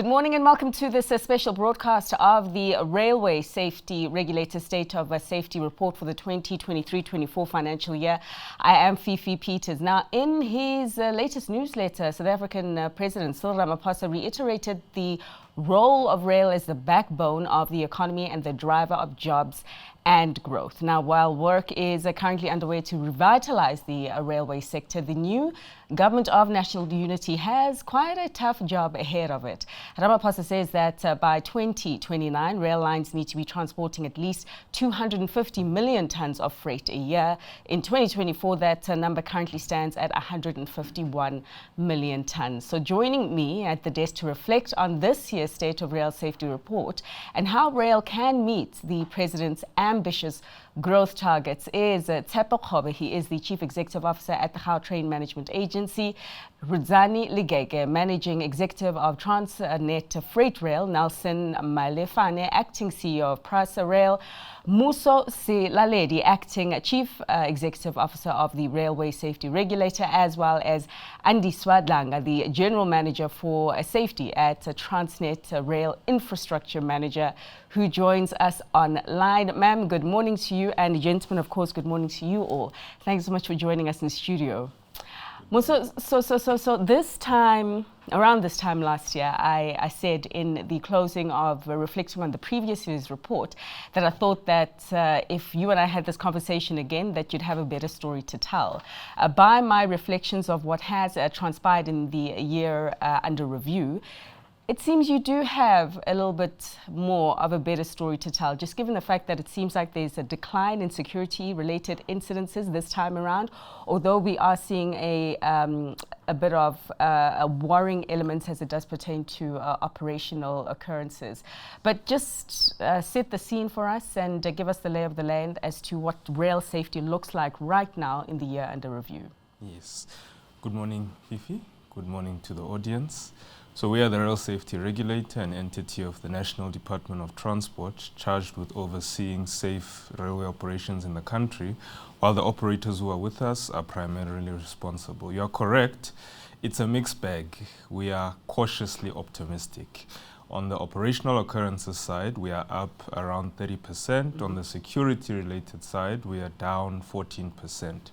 Good morning and welcome to this special broadcast of the Railway Safety Regulator State of Safety Report for the 2023-24 financial year. I am Fifi Peters. Now, in his latest newsletter, South African President Cyril Ramaphosa reiterated the role of rail as the backbone of the economy and the driver of jobs and growth. Now, while work is currently underway to revitalize the railway sector, the new Government of National Unity has quite a tough job ahead of it. Ramaphosa says that by 2029, rail lines need to be transporting at least 250 million tons of freight a year. In 2024, that number currently stands at 151 million tons. So joining me at the desk to reflect on this year's State of Rail Safety Report and how rail can meet the President's ambitious growth targets is Tshepo Khobe. He is the Chief Executive Officer at the Gautrain Management Agency. Rudzani Ligege, Managing Executive of Transnet Freight Rail. Nelson Malefane, Acting CEO of Prasa Rail. Muso Silaledi, Acting Chief Executive Officer of the Railway Safety Regulator, as well as Andy Swadlanga, the General Manager for Safety at Transnet Rail Infrastructure Manager, who joins us online. Ma'am, good morning to you, and gentlemen, of course, good morning to you all. Thanks so much for joining us in the studio. So this time, around this time last year, I said in the closing of reflecting on the previous year's report that I thought that if you and I had this conversation again, that you'd have a better story to tell. By my reflections of what has transpired in the year under review, it seems you do have a little bit more of a better story to tell, just given the fact that it seems like there's a decline in security-related incidences this time around, although we are seeing a bit of worrying elements as it does pertain to operational occurrences. But just set the scene for us and give us the lay of the land as to what rail safety looks like right now in the year under review. Yes. Good morning, Fifi. Good morning to the audience. So we are the Rail Safety Regulator, an entity of the National Department of Transport charged with overseeing safe railway operations in the country, while the operators who are with us are primarily responsible. You are correct. It's a mixed bag. We are cautiously optimistic. On the operational occurrences side, we are up around 30%. On the security-related side, we are down 14%.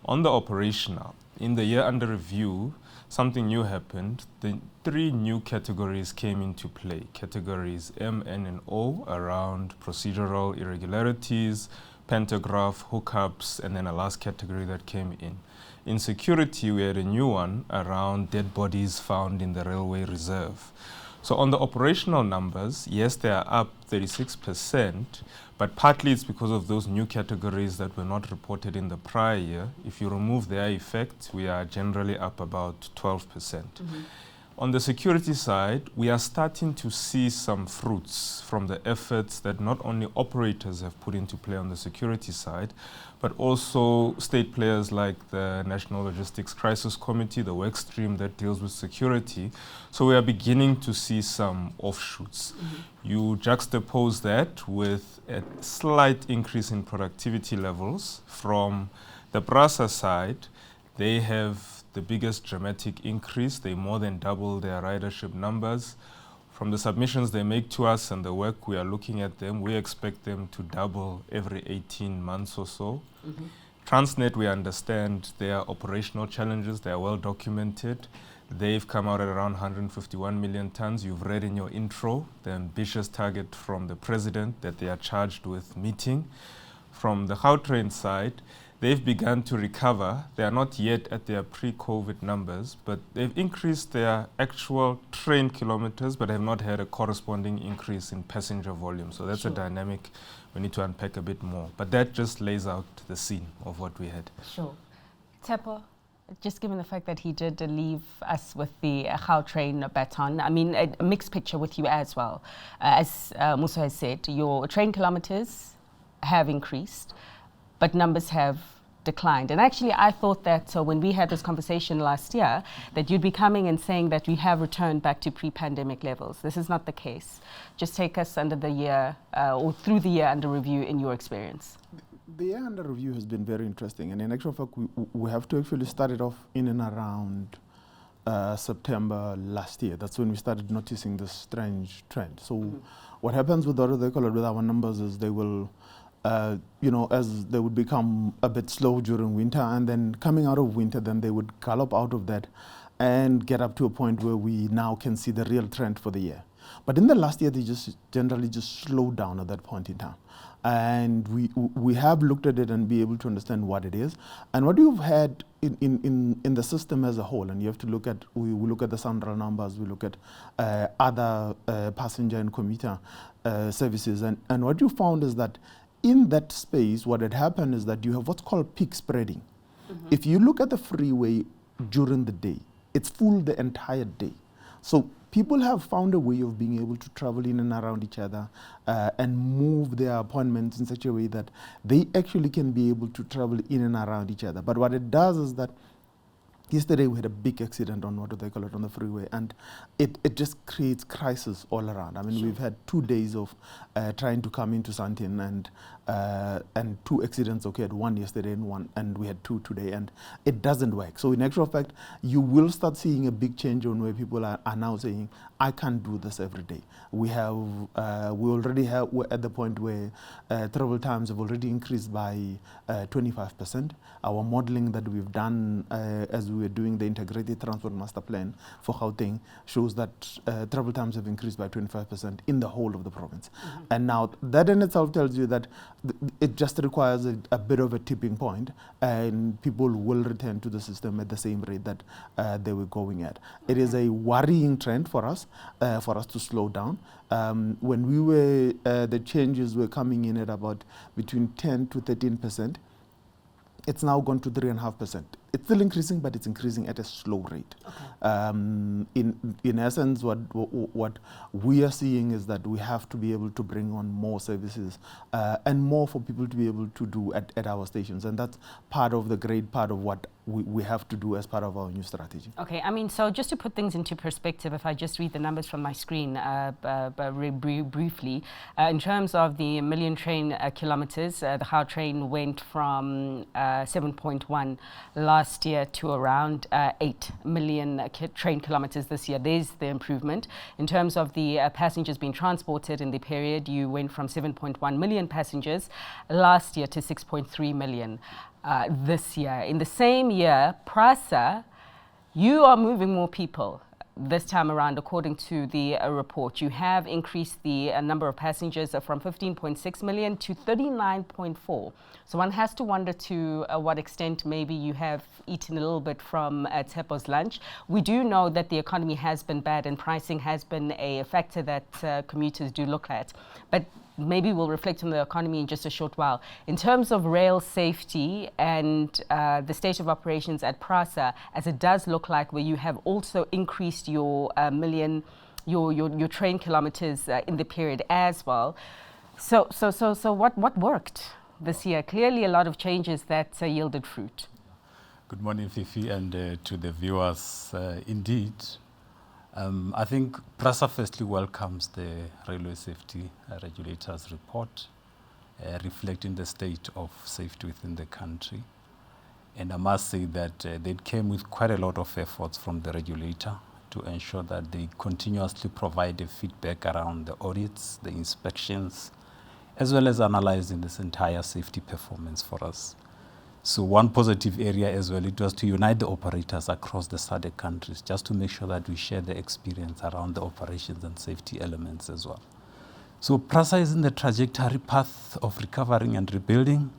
On the operational, in the year under review, something new happened. The three new categories came into play. Categories M, N, and O around procedural irregularities, pantograph, hookups, and then a last category that came in. In security, we had a new one around dead bodies found in the railway reserve. So on the operational numbers, yes, they are up 36%, but partly it's because of those new categories that were not reported in the prior year. If you remove their effect, we are generally up about 12%. Mm-hmm. On the security side, we are starting to see some fruits from the efforts that not only operators have put into play on the security side, but also state players like the National Logistics Crisis Committee, the work stream that deals with security. So we are beginning to see some offshoots. Mm-hmm. You juxtapose that with a slight increase in productivity levels from the Prasa side. They have the biggest dramatic increase. They more than double their ridership numbers. From the submissions they make to us and the work we are looking at them, we expect them to double every 18 months or so. Mm-hmm. Transnet, we understand their operational challenges. They are well documented. They've come out at around 151 million tons. You've read in your intro the ambitious target from the President that they are charged with meeting. From the Gautrain side, they've begun to recover. They are not yet at their pre-COVID numbers, but they've increased their actual train kilometers, but have not had a corresponding increase in passenger volume. So that's a dynamic we need to unpack a bit more. But that just lays out the scene of what we had. Sure. Tshepo, just given the fact that he did leave us with the Gautrain baton, I mean, a mixed picture with you as well. As Musa has said, your train kilometers have increased, but numbers have declined. And actually, I thought that when we had this conversation last year, that you'd be coming and saying that we have returned back to pre-pandemic levels. This is not the case. Just take us under the year or through the year under review in your experience. The year under review has been very interesting. And in actual fact, we have to actually start it off in and around September last year. That's when we started noticing this strange trend. So what happens with with our numbers is they will, as they would become a bit slow during winter, and then coming out of winter, then they would gallop out of that and get up to a point where we now can see the real trend for the year. But in the last year, they just generally just slowed down at that point in time. And we have looked at it and be able to understand what it is. And what we've had in the system as a whole, and you have to look at, we look at the SANRAL numbers, we look at other passenger and commuter services. And what you found is that in that space, what had happened is that you have what's called peak spreading. If you look at the freeway during the day, it's full the entire day. So people have found a way of being able to travel in and around each other and move their appointments in such a way that they actually can be able to travel in and around each other. But what it does is that yesterday we had a big accident on on the freeway, and it just creates crisis all around. I mean, we've had 2 days of trying to come into Sandton, and 2 accidents occurred, one yesterday and we had 2 today, and it doesn't work. So in actual fact, you will start seeing a big change on where people are now saying, I can't do this every day. We're at the point where travel times have already increased by 25%. Our modeling that we've done as we were doing the integrated transport master plan for Gauteng shows that travel times have increased by 25% in the whole of the province. And now that in itself tells you that it just requires a bit of a tipping point, and people will return to the system at the same rate that they were going at. It is a worrying trend for us to slow down. When we were, the changes were coming in at about between 10 to 13%. It's now gone to 3.5%. It's still increasing, but it's increasing at a slow rate. In essence, what we are seeing is that we have to be able to bring on more services and more for people to be able to do at our stations. And that's part of the great part of what we have to do as part of our new strategy. Okay, I mean, so just to put things into perspective, if I just read the numbers from my screen briefly, in terms of the million train kilometers, the Gautrain went from 7.1 last year to around 8 million train kilometers this year. There's the improvement. In terms of the passengers being transported in the period, you went from 7.1 million passengers last year to 6.3 million this year. In the same year, PRASA, you are moving more people this time around, according to the report. You have increased the number of passengers from 15.6 million to 39.4. So one has to wonder to what extent maybe you have eaten a little bit from Tepo's lunch. We do know that the economy has been bad and pricing has been a factor that commuters do look at. But maybe we'll reflect on the economy in just a short while. In terms of rail safety and the state of operations at PRASA, as it does look like where you have also increased your your train kilometers in the period as well. So what worked this year? Clearly a lot of changes that yielded fruit. Good morning, Fifi, and to the viewers. Indeed, I think PRASA firstly welcomes the Railway Safety Regulator's report reflecting the state of safety within the country. And I must say that they came with quite a lot of efforts from the regulator to ensure that they continuously provide the feedback around the audits, the inspections, as well as analyzing this entire safety performance for us. So one positive area as well, it was to unite the operators across the SADC countries, just to make sure that we share the experience around the operations and safety elements as well. So PRASA is in the trajectory path of recovering and rebuilding,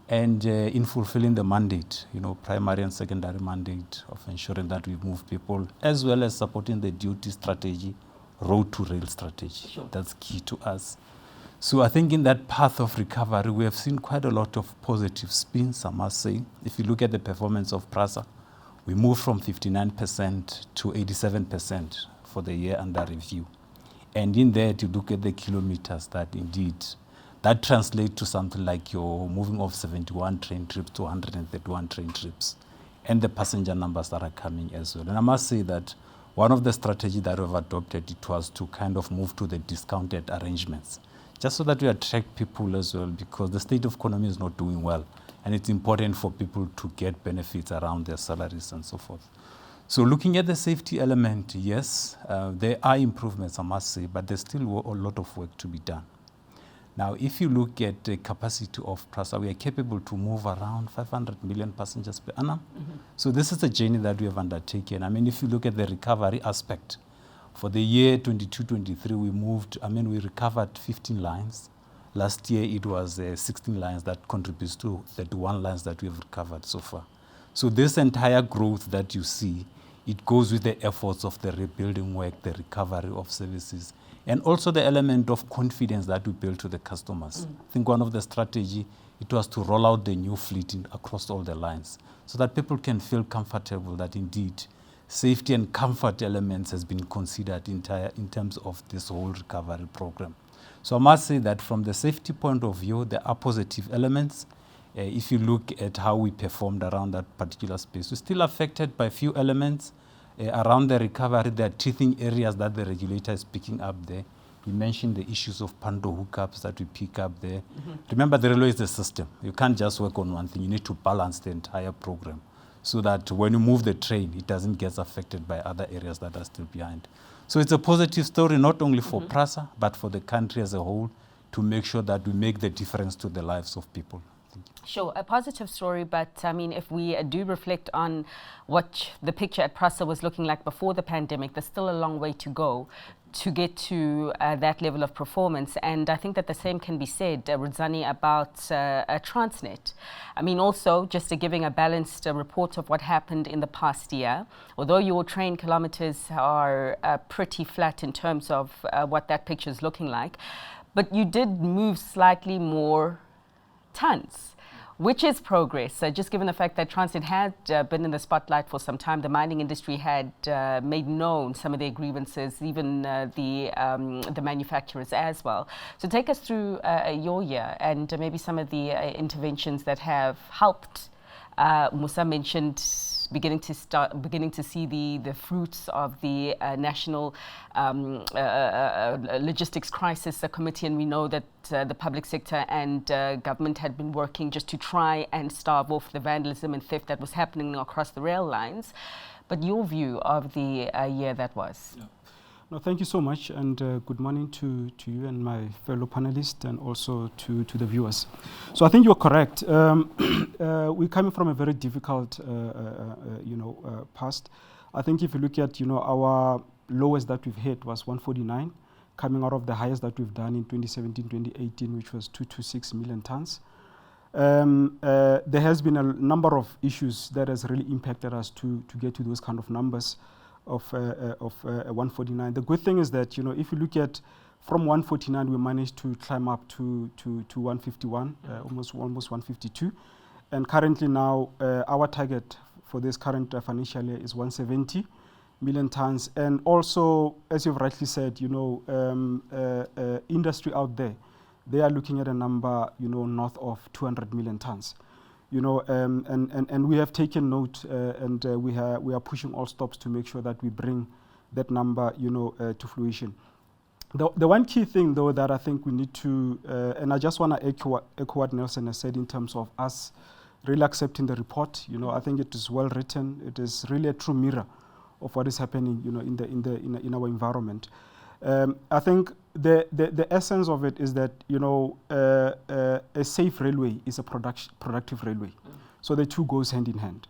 and in fulfilling the mandate, primary and secondary mandate of ensuring that we move people, as well as supporting the duty strategy, road to rail strategy. Sure. That's key to us. So I think in that path of recovery, we have seen quite a lot of positive spins, I must say. If you look at the performance of PRASA, we moved from 59% to 87% for the year under review. And in there, to look at the kilometers, that indeed, that translates to something like you're moving off 71 train trips to 131 train trips, and the passenger numbers that are coming as well. And I must say that one of the strategies that we've adopted, it was to kind of move to the discounted arrangements, just so that we attract people as well, because the state of economy is not doing well, and it's important for people to get benefits around their salaries and so forth. So looking at the safety element, yes, there are improvements, I must say, but there's still a lot of work to be done. Now, if you look at the capacity of PRASA, we are capable to move around 500 million passengers per annum. So this is a journey that we have undertaken. I mean, if you look at the recovery aspect, for the year 22-23, we recovered 15 lines. Last year, it was 16 lines that contributes to 31 lines that we have recovered so far. So this entire growth that you see, it goes with the efforts of the rebuilding work, the recovery of services, and also the element of confidence that we build to the customers. I think one of the strategy, it was to roll out the new fleet across all the lines so that people can feel comfortable that indeed safety and comfort elements has been considered in terms of this whole recovery program. So I must say that from the safety point of view, there are positive elements. If you look at how we performed around that particular space, we're still affected by a few elements. Around the recovery, there are teething areas that the regulator is picking up there. We mentioned the issues of Panto hookups that we pick up there. Remember, the railway is a system. You can't just work on one thing. You need to balance the entire program so that when you move the train, it doesn't get affected by other areas that are still behind. So it's a positive story, not only for PRASA, but for the country as a whole, to make sure that we make the difference to the lives of people. Sure, a positive story, but I mean, if we do reflect on what the picture at PRASA was looking like before the pandemic, there's still a long way to go to get to that level of performance. And I think that the same can be said, Rudzani, about Transnet. I mean, also, just giving a balanced report of what happened in the past year, although your train kilometers are pretty flat in terms of what that picture is looking like, but you did move slightly more tons, which is progress. Just given the fact that Transnet had been in the spotlight for some time, the mining industry had made known some of their grievances, even the manufacturers as well. So take us through your year and maybe some of the interventions that have helped. Musa mentioned beginning to see the fruits of the national logistics crisis committee, and we know that the public sector and government had been working just to try and starve off the vandalism and theft that was happening across the rail lines. But your view of the year that was? Yeah. No, thank you so much, and good morning to you and my fellow panelists, and also to the viewers. So I think you're correct. We're coming from a very difficult, past. I think if you look at, our lowest that we've hit was 149, coming out of the highest that we've done in 2017-2018, which was 226 million tons. There has been a number of issues that has really impacted us to get to those kind of numbers of 149. The good thing is that, if you look at from 149, we managed to climb up to 151, almost 152. And currently now, our target for this current financial year is 170 million tons. And also, as you've rightly said, industry out there, they are looking at a number, north of 200 million tons. And we have taken note, and we are pushing all stops to make sure that we bring that number, to fruition. The one key thing, though, that I think we need to, and I just want to echo what Nelson has said in terms of us really accepting the report. I think it is well written. It is really a true mirror of what is happening, in our environment. I think the essence of it is that, a safe railway is a productive railway. So the two goes hand in hand,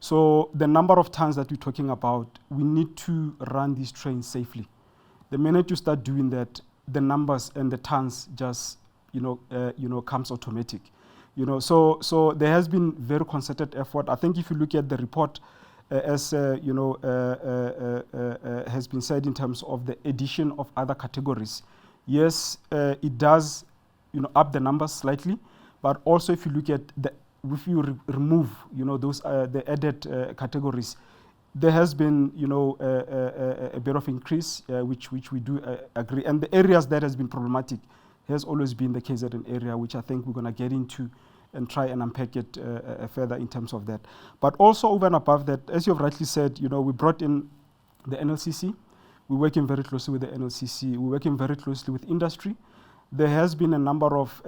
So the number of tons that we're talking about, we need to run these trains safely. The minute you start doing that, the numbers and the tons just, comes automatic. So there has been very concerted effort. I think if you look at the report, as has been said in terms of the addition of other categories, yes, it does, up the numbers slightly, but also if you look at if you remove, those the added categories, there has been, a bit of increase, which we do agree. And the areas that has been problematic has always been the KZN area, which I think we're going to get into and try and unpack it further in terms of that. But also over and above that, as you've rightly said, we brought in the NLCC. We're working very closely with the NLCC. We're working very closely with industry. There has been a number of,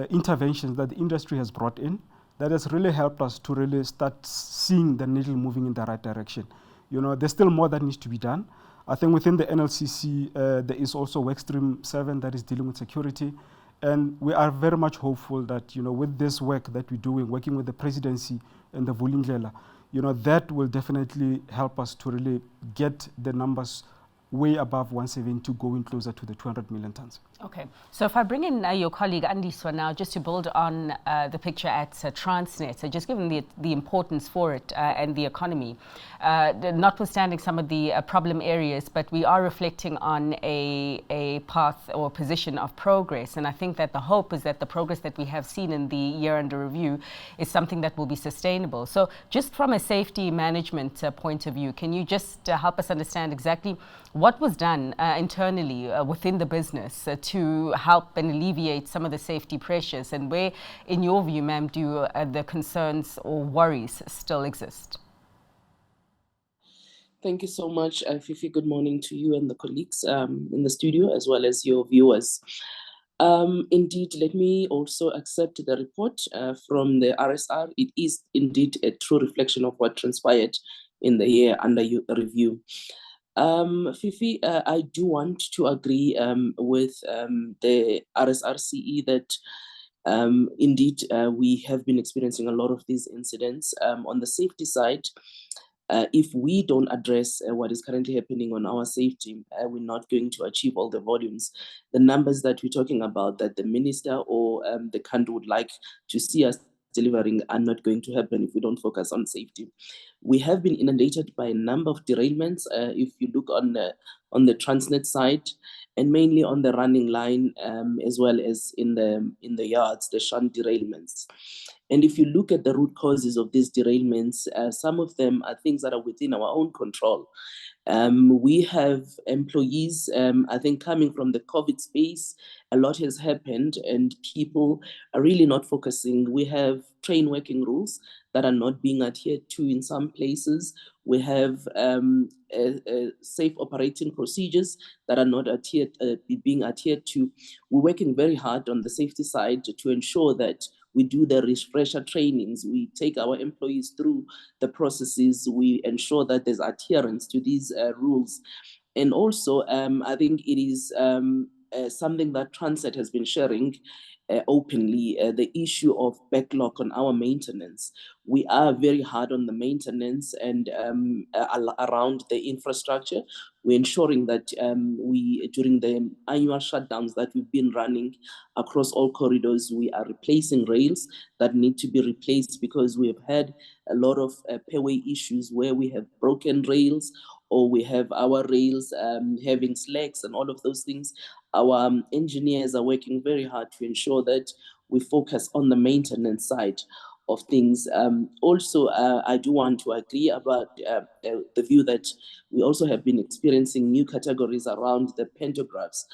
interventions that the industry has brought in that has really helped us to really start seeing the needle moving in the right direction. You know, there's still more that needs to be done. I think within the NLCC, there is also Workstream 7 that is dealing with security. And we are very much hopeful that, you know, with this work that we're doing, working with the presidency and the Vulindlela, you know, that will definitely help us to really get the numbers way above 170, going closer to the 200 million tons. Okay, so if I bring in your colleague Andiswa now, just to build on the picture at Transnet, so just given the importance for it and the economy, notwithstanding some of the problem areas, but we are reflecting on a path or position of progress. And I think that the hope is that the progress that we have seen in the year under review is something that will be sustainable. So just from a safety management point of view, can you just help us understand exactly what was done internally within the business to help and alleviate some of the safety pressures, and where, in your view, ma'am, do the concerns or worries still exist? Thank you so much, Fifi. Good morning to you and the colleagues in the studio, as well as your viewers. Indeed, let me also accept the report from the RSR. It is indeed a true reflection of what transpired in the year under review. Fifi, I do want to agree with the RSRCE that indeed we have been experiencing a lot of these incidents. On the safety side, if we don't address what is currently happening on our safety, we're not going to achieve all the volumes. The numbers that we're talking about that the minister or the country would like to see us delivering are not going to happen if we don't focus on safety. We have been inundated by a number of derailments. If you look on the Transnet side, and mainly on the running line, as well as in the yards, the shunt derailments. And if you look at the root causes of these derailments, some of them are things that are within our own control. We have employees, I think coming from the COVID space, a lot has happened and people are really not focusing. We have train working rules that are not being adhered to in some places. We have safe operating procedures that are not being adhered to. We're working very hard on the safety side to ensure that we do the refresher trainings. We take our employees through the processes. We ensure that there's adherence to these rules. And also, I think it is something that Transnet has been sharing openly, the issue of backlog on our maintenance. We are very hard on the maintenance and around the infrastructure. We're ensuring that during the annual shutdowns that we've been running across all corridors, we are replacing rails that need to be replaced because we have had a lot of pairway issues where we have broken rails or we have our rails having slacks and all of those things. Our engineers are working very hard to ensure that we focus on the maintenance side of things. Also, I do want to agree about the view that we also have been experiencing new categories around the pantographs.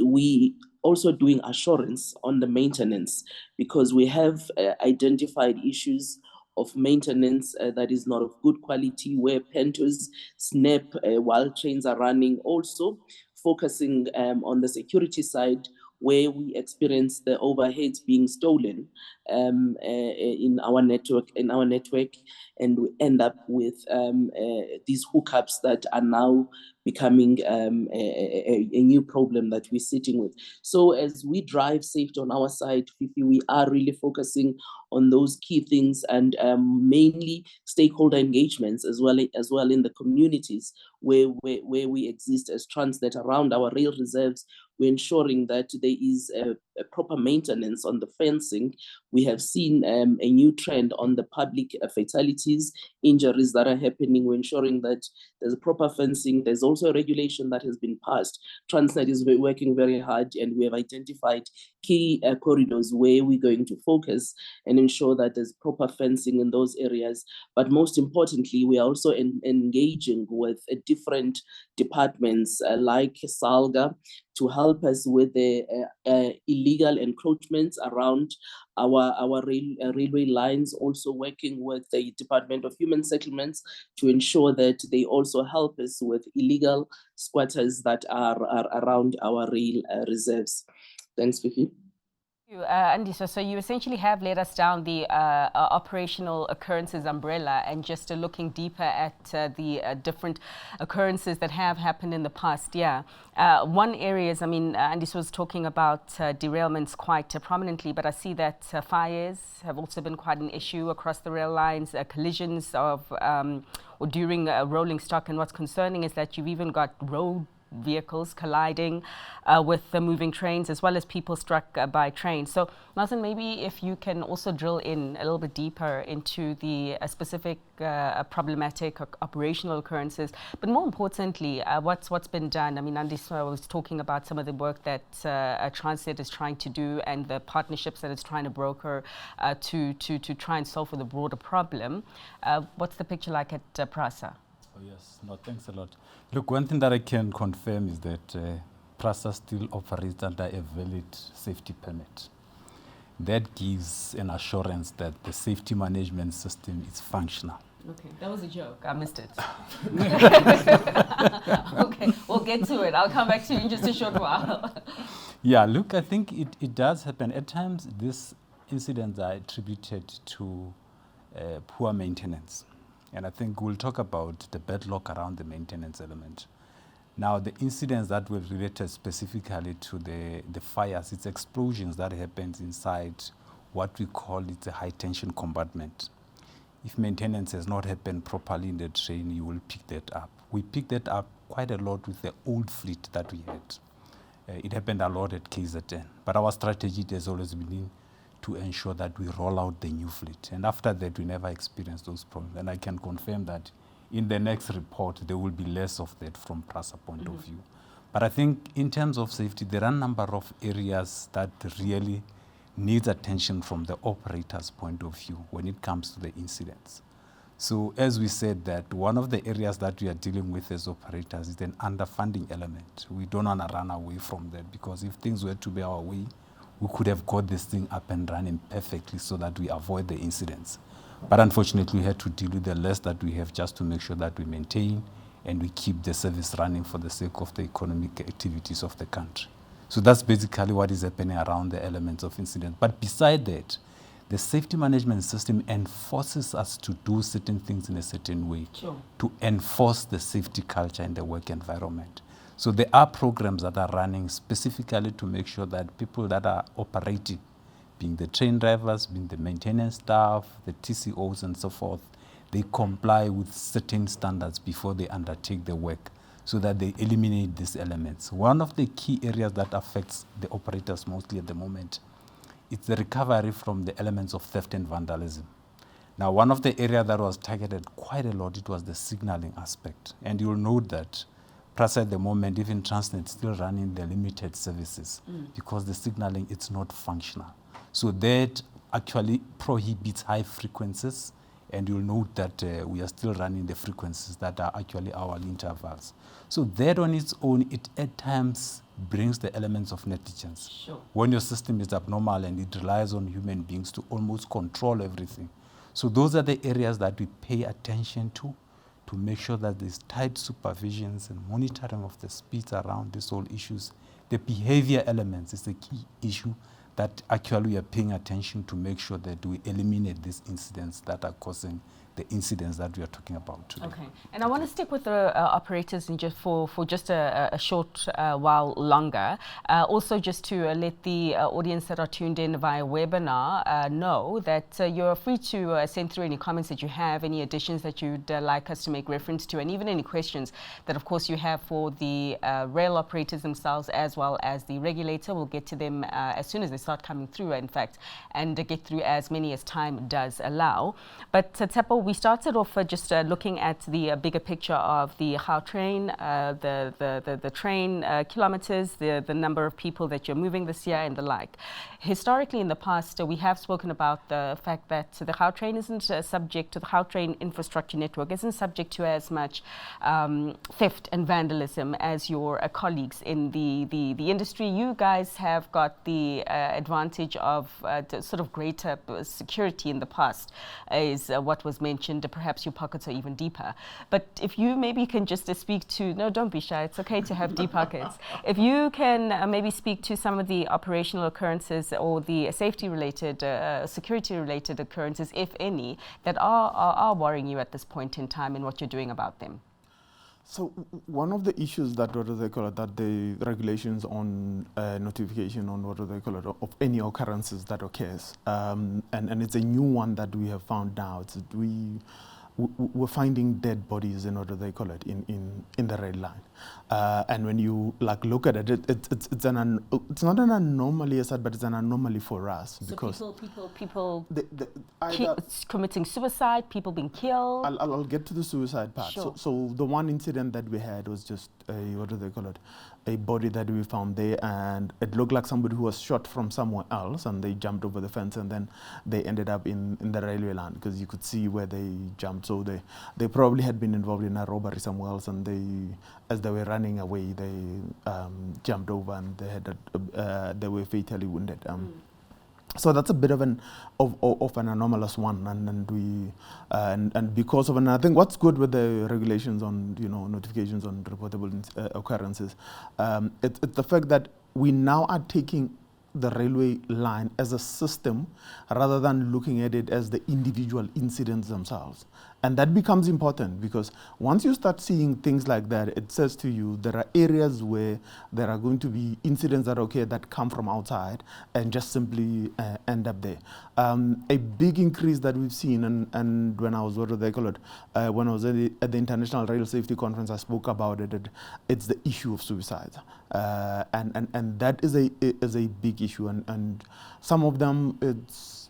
We also doing assurance on the maintenance because we have identified issues of maintenance that is not of good quality, where pantos snap while trains are running. Also, focusing on the security side, where we experience the overheads being stolen in our network, and we end up with these hookups that are now becoming a new problem that we're sitting with. So as we drive safety on our side, Fifi, we are really focusing on those key things and mainly stakeholder engagements as well in the communities where we exist as Transnet around our rail reserves. We're ensuring that there is a proper maintenance on the fencing. We have seen a new trend on the public fatalities, injuries that are happening. We're ensuring that there's a proper fencing. There's also a regulation that has been passed. Transnet is working very hard, and we have identified key corridors where we're going to focus and ensure that there's proper fencing in those areas. But most importantly, we are also engaging with different departments like SALGA to help us with the illegal encroachments around our railway lines, also working with the Department of Human Settlements to ensure that they also help us with illegal squatters that are around our rail reserves. Thanks, Fifi. Andisa, so you essentially have led us down the operational occurrences umbrella and just looking deeper at the different occurrences that have happened in the past year. One area is, I mean, Andisa was talking about derailments quite prominently, but I see that fires have also been quite an issue across the rail lines, collisions of or during rolling stock. And what's concerning is that you've even got road vehicles colliding with the moving trains, as well as people struck by trains. So, Martin, maybe if you can also drill in a little bit deeper into the specific problematic operational occurrences, but more importantly, what's been done. I mean, Andisa was talking about some of the work that Transnet is trying to do and the partnerships that it's trying to broker to try and solve for the broader problem. What's the picture like at PRASA? Oh, yes. No, thanks a lot. Look, one thing that I can confirm is that PRASA still operates under a valid safety permit. That gives an assurance that the safety management system is functional. Okay, that was a joke. I missed it. Okay, we'll get to it. I'll come back to you in just a short while. Yeah, look, I think it does happen. At times, these incidents are attributed to poor maintenance. And I think we'll talk about the backlog around the maintenance element. Now, the incidents that were related specifically to the fires, it's explosions that happens inside what we call it a high tension compartment. If maintenance has not happened properly in the train, you will pick that up. We picked that up quite a lot with the old fleet that we had. It happened a lot at KZN, but our strategy has always been to ensure that we roll out the new fleet. And after that, we never experienced those problems. And I can confirm that in the next report, there will be less of that from PRASA point of view. But I think in terms of safety, there are a number of areas that really needs attention from the operator's point of view when it comes to the incidents. So as we said that one of the areas that we are dealing with as operators is an underfunding element. We don't want to run away from that, because if things were to be our way, we could have got this thing up and running perfectly so that we avoid the incidents. But unfortunately, we had to deal with the less that we have just to make sure that we maintain and we keep the service running for the sake of the economic activities of the country. So that's basically what is happening around the elements of incident. But beside that, the safety management system enforces us to do certain things in a certain way, to enforce the safety culture in the work environment. So there are programs that are running specifically to make sure that people that are operating, being the train drivers, being the maintenance staff, the TCOs and so forth, they comply with certain standards before they undertake the work so that they eliminate these elements. One of the key areas that affects the operators mostly at the moment is the recovery from the elements of theft and vandalism. Now, one of the areas that was targeted quite a lot, it was the signaling aspect. And you'll note that PRASA at the moment, even Transnet, still running the limited services because the signaling, it's not functional. So that actually prohibits high frequencies, and you'll note that we are still running the frequencies that are actually hourly intervals. So that on its own, it at times brings the elements of negligence. Sure. When your system is abnormal and it relies on human beings to almost control everything. So those are the areas that we pay attention to make sure that there's tight supervisions and monitoring of the speeds around these whole issues. The behavior elements is the key issue that actually we are paying attention to make sure that we eliminate these incidents that are causing the incidents that we are talking about today. Okay, and I want to stick with the operators and just for just a short while longer. Also, just to let the audience that are tuned in via webinar know that you're free to send through any comments that you have, any additions that you'd like us to make reference to, and even any questions that, of course, you have for the rail operators themselves as well as the regulator. We'll get to them as soon as they start coming through, in fact, and get through as many as time does allow. But Tsepo, we started off just looking at the bigger picture of the Gautrain, the train kilometers, the number of people that you're moving this year and the like. Historically, in the past, we have spoken about the fact that the Gautrain isn't subject to the Gautrain infrastructure network, isn't subject to as much theft and vandalism as your colleagues in the industry. You guys have got the advantage of sort of greater security in the past, is what was mentioned mentioned, perhaps your pockets are even deeper. But if you maybe can just speak to, no, don't be shy, it's okay to have deep pockets. If you can maybe speak to some of the operational occurrences or the safety-related, security-related occurrences, if any, that are worrying you at this point in time and what you're doing about them. So one of the issues that that the regulations on notification on of any occurrences that occurs, and it's a new one that we have found now. It's that we're finding dead bodies in the rail line, and when you look at it, it's not an anomaly as such, but it's an anomaly for us, so because people either committing suicide, people being killed. I'll get to the suicide part. Sure. So the one incident that we had was just a body that we found there, and it looked like somebody who was shot from somewhere else, and they jumped over the fence, and then they ended up in the railway line, because you could see where they jumped. So they probably had been involved in a robbery somewhere else, and as they were running away, they jumped over, and they were fatally wounded. So that's a bit of an anomalous one, and because of, and I think what's good with the regulations on notifications on reportable occurrences, it's the fact that we now are taking the railway line as a system rather than looking at it as the individual incidents themselves. And that becomes important, because once you start seeing things like that, it says to you there are areas where there are going to be incidents that occur that come from outside and just simply end up there. A big increase that we've seen, and when I was when I was at the International Rail Safety Conference, I spoke about it. It's the issue of suicides, and that is a big issue, and some of them it's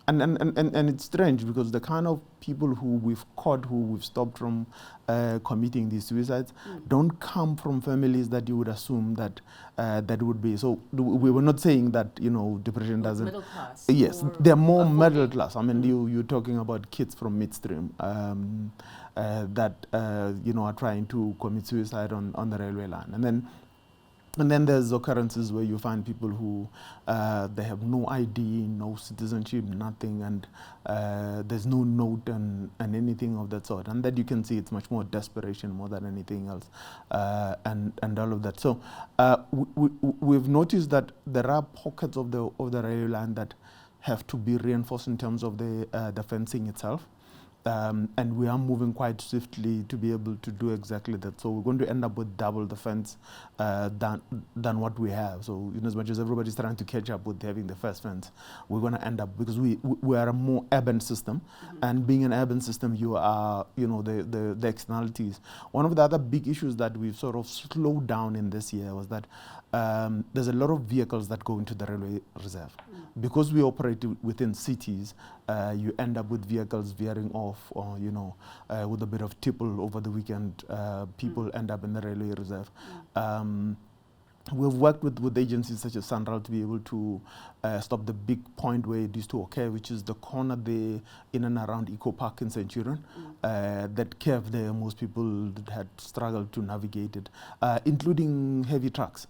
And it's strange, because the kind of people who we've caught, who we've stopped from committing these suicides, don't come from families that you would assume that that would be. So we were not saying that depression doesn't. Middle class. Yes, they're more middle class. I mean, you're talking about kids from midstream that are trying to commit suicide on the railway line, and then there's occurrences where you find people who they have no ID, no citizenship, nothing, and there's no note and anything of that sort. And that you can see it's much more desperation more than anything else, and all of that. So we've noticed that there are pockets of the railway line that have to be reinforced in terms of the fencing itself. And we are moving quite swiftly to be able to do exactly that. So we're going to end up with double the fence than what we have. So in as much as everybody's trying to catch up with having the first fence, we're going to end up, because we are a more urban system, and being an urban system, you are the externalities. One of the other big issues that we've sort of slowed down in this year was that there's a lot of vehicles that go into the railway reserve. Because we operate within cities, you end up with vehicles veering off, or with a bit of tipple over the weekend, people end up in the railway reserve. We've worked with agencies such as Sanral to be able to stop the big point where it used to occur, which is the corner there in and around Eco Park in Centurion. That curve there, most people had struggled to navigate it, including heavy trucks.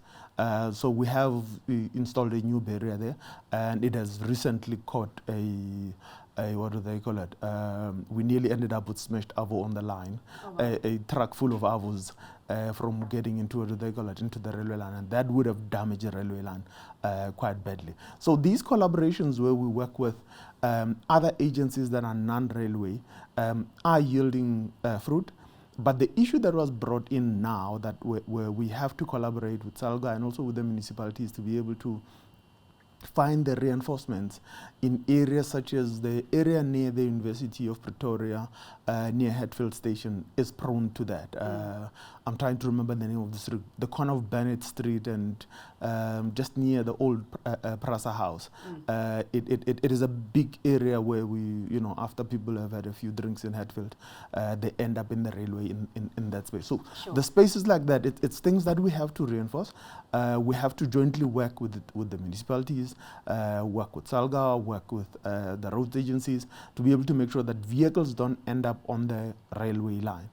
So we have installed a new barrier there, and it has recently caught what do they call it? We nearly ended up with smashed avo on the line, a truck full of avos from getting into into the railway line, and that would have damaged the railway line quite badly. So these collaborations where we work with other agencies that are non-railway are yielding fruit. But the issue that was brought in now, that where we have to collaborate with SALGA and also with the municipalities to be able to find the reinforcements in areas such as the area near the University of Pretoria, near Hatfield Station, is prone to that. I'm trying to remember the name of the street, the corner of Bennett Street, and just near the old Prasa House. It is a big area where we, after people have had a few drinks in Hatfield, they end up in the railway in that space. So the spaces like that, it's things that we have to reinforce. We have to jointly work with the municipalities, work with SALGA, work with the road agencies to be able to make sure that vehicles don't end up on the railway line.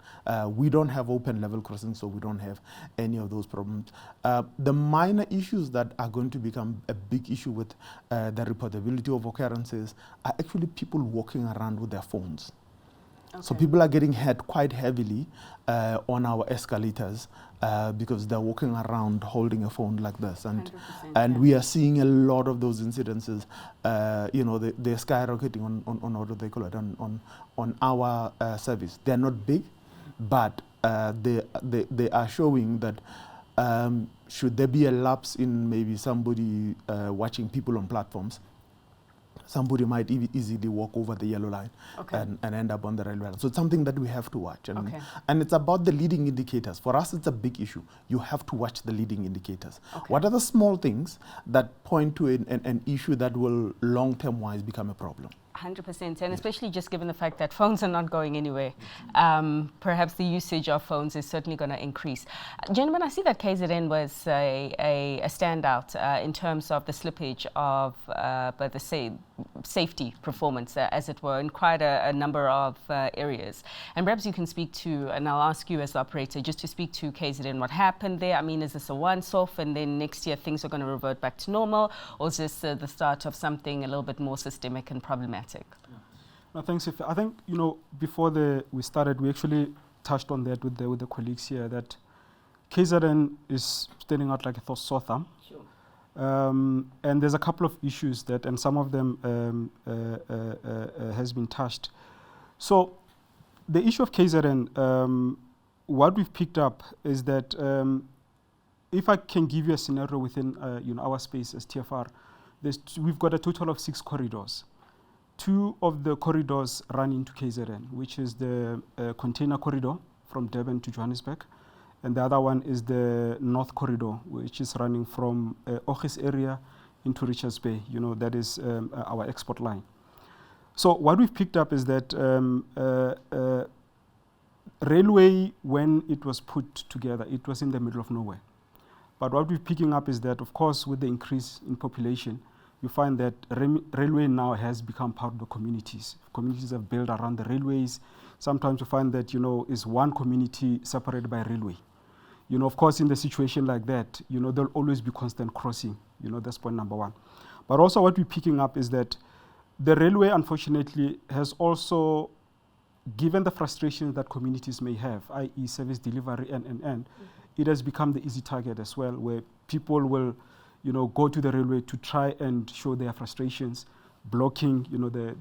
We don't have open level crossings, so we don't have any of those problems. The minor issues that are going to become a big issue with the reportability of occurrences are actually people walking around with their phones. So people are getting hit quite heavily on our escalators because they're walking around holding a phone like this, and we are seeing a lot of those incidences. They're skyrocketing on what do they call it, on our service. They're not big, but they are showing that should there be a lapse in maybe somebody watching people on platforms, somebody might easily walk over the yellow line and end up on the railway line. So it's something that we have to watch. And it's about the leading indicators. For us, it's a big issue. You have to watch the leading indicators. What are the small things that point to an issue that will long-term wise become a problem? 100%, and especially just given the fact that phones are not going anywhere, perhaps the usage of phones is certainly going to increase. Gentlemen, I see that KZN was a standout in terms of the slippage of the safety performance, as it were, in quite a number of areas. And perhaps you can speak to, and I'll ask you as the operator, just to speak to KZN, what happened there. I mean, is this a once-off and then next year things are going to revert back to normal, or is this the start of something a little bit more systemic and problematic? No, thanks. I think, before we started, we actually touched on that with the colleagues here, that KZN is standing out like a sore thumb. Sure. And there's a couple of issues that, and some of them has been touched. So the issue of KZN, what we've picked up is that if I can give you a scenario within our space as TFR, we've got a total of 6 corridors. 2 of the corridors run into KZN, which is the container corridor from Durban to Johannesburg, and the other one is the North Corridor, which is running from Ogis area into Richards Bay. That is our export line. So what we've picked up is that railway, when it was put together, it was in the middle of nowhere. But what we're picking up is that, of course, with the increase in population, you find that railway now has become part of the communities. Communities have built around the railways. Sometimes you find that, is one community separated by railway. Of course, in the situation like that, there'll always be constant crossing. That's point number one. But also what we're picking up is that the railway, unfortunately, has also, given the frustrations that communities may have, i.e. service delivery and it has become the easy target as well, where people will go to the railway to try and show their frustrations, blocking, the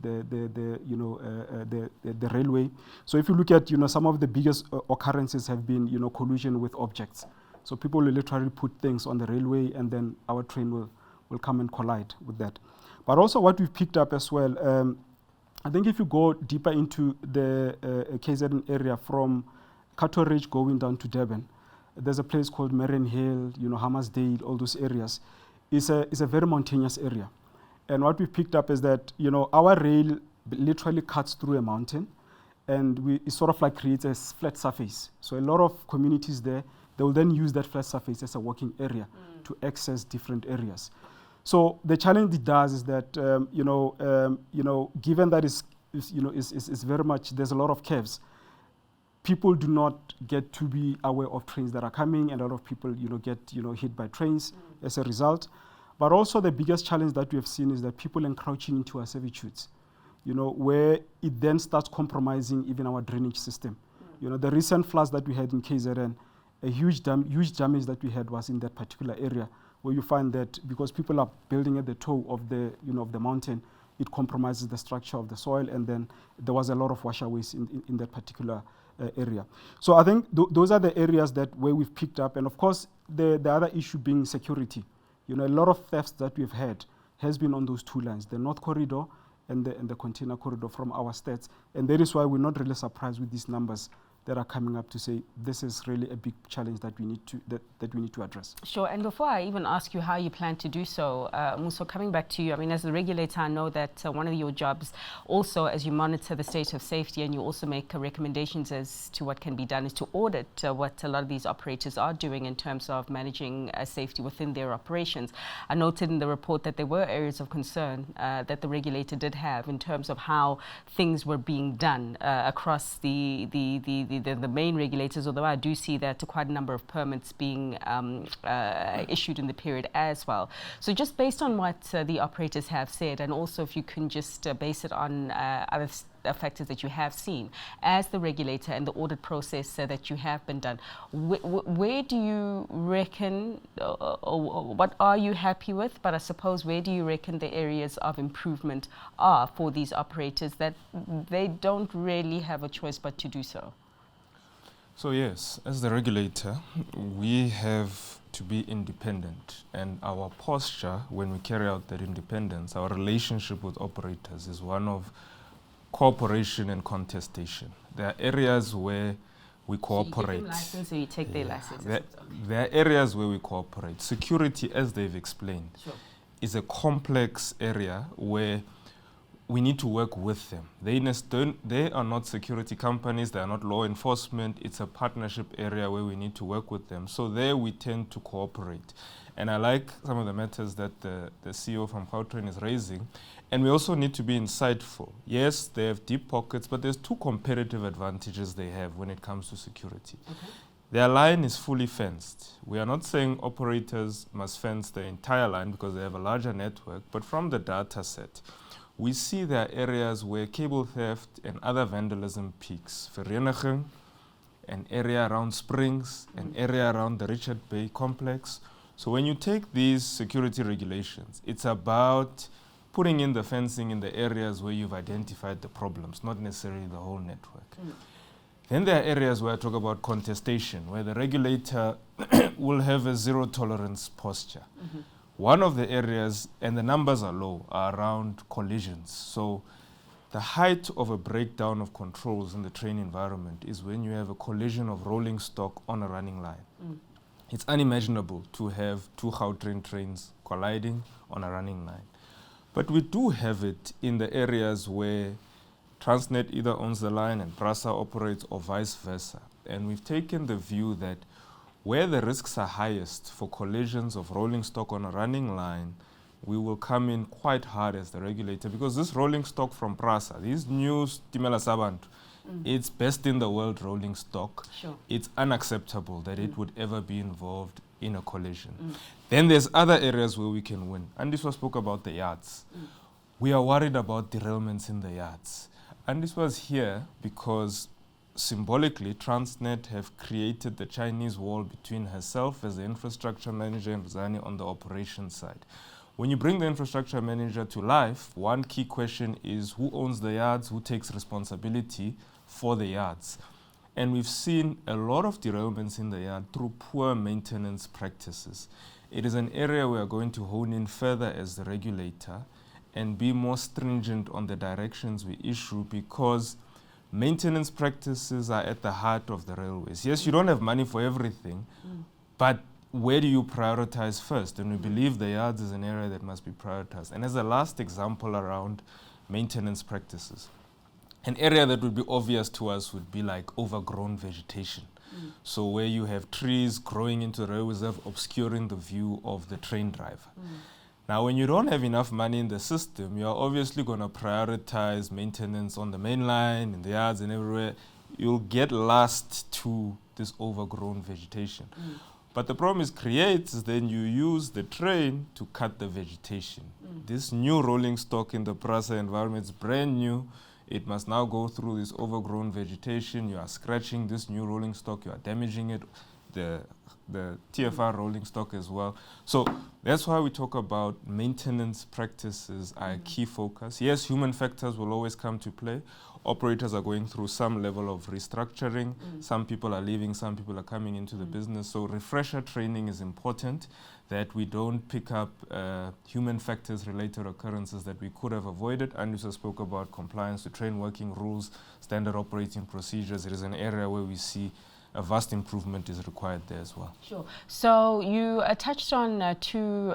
railway. So if you look at, some of the biggest occurrences have been, collision with objects. So people will literally put things on the railway, and then our train will come and collide with that. But also what we've picked up as well, I think if you go deeper into the KZN area from Cato Ridge going down to Durban, there's a place called Marion Hill, Hammersdale, all those areas. It's a very mountainous area. And what we picked up is that, our rail literally cuts through a mountain, and it sort of like creates a flat surface. So a lot of communities there, they will then use that flat surface as a walking area to access different areas. So the challenge it does is that, given that is very much, there's a lot of curves, people do not get to be aware of trains that are coming, and a lot of people, get, hit by trains as a result. But also the biggest challenge that we have seen is that people encroaching into our servitudes, where it then starts compromising even our drainage system. The recent floods that we had in KZN, a huge damage that we had was in that particular area, where you find that because people are building at the toe of the, of the mountain, it compromises the structure of the soil, and then there was a lot of washaways in that particular area. So I think those are the areas where we've picked up, and of course the other issue being security. A lot of thefts that we've had has been on those 2 lines, the North Corridor and the container corridor from our stats, and that is why we're not really surprised with these numbers that are coming up to say this is really a big challenge that we need to address. Sure, and before I even ask you how you plan to do so, Muso, coming back to you, I mean, as the regulator, I know that one of your jobs also, as you monitor the state of safety and you also make recommendations as to what can be done, is to audit what a lot of these operators are doing in terms of managing safety within their operations. I noted in the report that there were areas of concern that the regulator did have in terms of how things were being done across the main regulators, although I do see that quite a number of permits being issued in the period as well. So just based on what the operators have said, and also if you can just base it on other factors that you have seen as the regulator and the audit process that you have been done, where do you reckon, or what are you happy with? But I suppose, where do you reckon the areas of improvement are for these operators that they don't really have a choice but to do so? So yes, as the regulator, we have to be independent, and our posture when we carry out that independence, our relationship with operators, is one of cooperation and contestation. There are areas where we cooperate. So you give them license, or you take their license? There are areas where we cooperate. Security, as they've explained, Sure. is a complex area where we need to work with them. They are not security companies, they are not law enforcement. It's a partnership area where we need to work with them. So there we tend to cooperate. And I like some of the matters that the CEO from Gautrain is raising. And we also need to be insightful. Yes, they have deep pockets, but there's two competitive advantages they have when it comes to security. Okay. Their line is fully fenced. We are not saying operators must fence the entire line because they have a larger network, but from the data set, we see there are areas where cable theft and other vandalism peaks. Vereniging, an area around Springs, an area around the Richard Bay complex. So when you take these security regulations, it's about putting in the fencing in the areas where you've identified the problems, not necessarily the whole network. Then there are areas where I talk about contestation, where the regulator will have a zero tolerance posture. One of the areas, and the numbers are low, are around collisions. So the height of a breakdown of controls in the train environment is when you have a collision of rolling stock on a running line. It's unimaginable to have two Gautrain trains colliding on a running line. But we do have it in the areas where Transnet either owns the line and PRASA operates, or vice versa. And we've taken the view that where the risks are highest for collisions of rolling stock on a running line, we will come in quite hard as the regulator, because this rolling stock from PRASA, these new Stimela Sabantu, it's best in the world rolling stock. Sure. It's unacceptable that it would ever be involved in a collision. Then there's other areas where we can win. Andiswa spoke about the yards. We are worried about derailments in the yards. Andiswa was here because symbolically, Transnet have created the Chinese wall between herself as the infrastructure manager and Rizani on the operations side. When you bring the infrastructure manager to life, one key question is who owns the yards, who takes responsibility for the yards. And we've seen a lot of derailments in the yard through poor maintenance practices. It is an area we are going to hone in further as the regulator and be more stringent on the directions we issue, because maintenance practices are at the heart of the railways. Yes, you don't have money for everything, but where do you prioritize first? And we believe the yards is an area that must be prioritized. And as a last example around maintenance practices, an area that would be obvious to us would be like overgrown vegetation. So where you have trees growing into the railway reserve, obscuring the view of the train driver. Now, when you don't have enough money in the system, you're obviously going to prioritize maintenance on the main line, in the yards and everywhere. You'll get last to this overgrown vegetation. But the problem is then you use the train to cut the vegetation. This new rolling stock in the PRASA environment is brand new. It must now go through this overgrown vegetation. You are scratching this new rolling stock. You are damaging it. The TFR rolling stock as well. So that's why we talk about maintenance practices are a key focus. Yes, human factors will always come to play. Operators are going through some level of restructuring. Some people are leaving, some people are coming into the business. So refresher training is important, that we don't pick up human factors related occurrences that we could have avoided. Andisa spoke about compliance to train working rules, standard operating procedures. It is an area where we see a vast improvement is required there as well. Sure. So you touched on two